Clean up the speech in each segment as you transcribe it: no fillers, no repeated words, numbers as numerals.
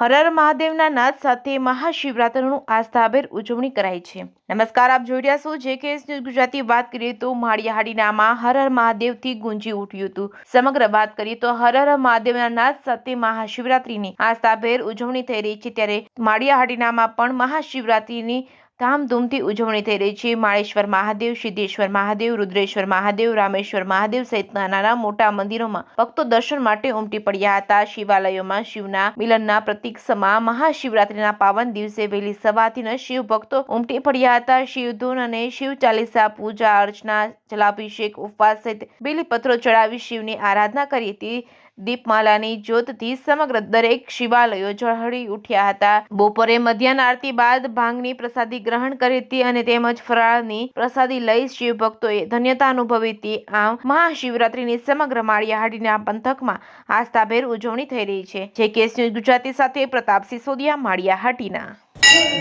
હર હર મહાદેવના નાદ સાથે મહાશિવરાત્રિનું આસ્થાભેર ઉજવણી કરાઈ છે। નમસ્કાર, આપ જોઈ રહ્યા છો JKS ન્યૂઝ ગુજરાતી। વાત કરીએ તો માળિયાહાટીનામાં હર હર મહાદેવથી ગુંજી ઉઠ્યું હતું। સમગ્ર વાત કરીએ તો હર હર મહાદેવના નાદ સાથે મહાશિવરાત્રિની આસ્થાભેર ઉજવણી થઈ રહી છે, ત્યારે માળિયાહાટીનામાં પણ મહાશિવરાત્રિની ધામધૂમથી ઉજવણી થઈ રહી છે। માળેશ્વર મહાદેવ, સિદ્ધેશ્વર મહાદેવ, રુદ્રેશ્વર મહાદેવ, રામેશ્વર મહાદેવ સહિતના નાના મોટા મંદિરોમાં ભક્તો દર્શન માટે ઉમટી પડ્યા હતા। શિવાલયોમાં શિવના મિલનના પ્રતીક સમા મહાશિવરાત્રિના પાવન દિવસે વહેલી સવારથી શિવ ભક્તો ઉમટી પડ્યા હતા। શિવધૂન અને શિવ ચાલીસા, પૂજા અર્ચના, જલાભિષેક, ઉપવાસ સહિત બેલીપત્રો ચડાવી શિવની આરાધના કરી હતી। દીપમાલાની જ્યોતથી સમગ્ર દરેક શિવાલયો ઝળહળી ઉઠ્યા હતા। બપોરે મધ્યાહન આરતી બાદ ભાંગની પ્રસાદી ગ્રહણ કરી હતી અને તેમજ ફરાળની પ્રસાદી લઈ શિવ ભક્તોએ ધન્યતા અનુભવી હતી। આમ મહાશિવરાત્રિની સમગ્ર માળિયાહાટીના પંથકમાં આસ્થાભેર ઉજવણી થઈ રહી છે। JKS ન્યૂઝ ગુજરાતી સાથે પ્રતાપ સિસોદિયા, માળિયાહાટીના।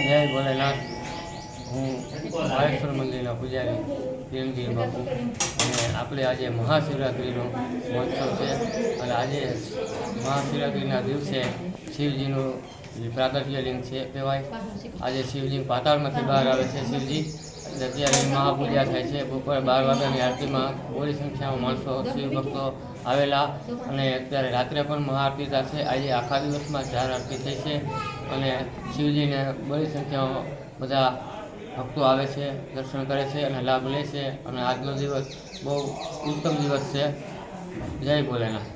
જય ભોલેનાથ। હું માળેશ્વર મંદિરના પૂજારી પ્રેમજી બાપુ, અને આપણે આજે મહાશિવરાત્રિનો મહોત્સવ છે અને આજે મહાશિવરાત્રિના દિવસે શિવજીનું પ્રાગટ્ય લિંગ છે કહેવાય। આજે શિવજી પાતાળમાંથી બહાર આવે છે શિવજી, એટલે અત્યારે મહાપૂજા થાય છે। બપોરે 12 વાગ્યાની આરતીમાં બહોળી સંખ્યામાં માણસો શિવ ભક્તો આવેલા, અને અત્યારે રાત્રે પણ મહાઆરતી થશે। આજે આખા દિવસમાં 4 આરતી થઈ છે અને શિવજીને બહોળી સંખ્યામાં બધા ભક્તો આવે છે, દર્શન કરે છે અને લાભ લે છે, અને આજનો દિવસ બહુ ઉત્તમ દિવસ છે। જય ભોલેનાથ।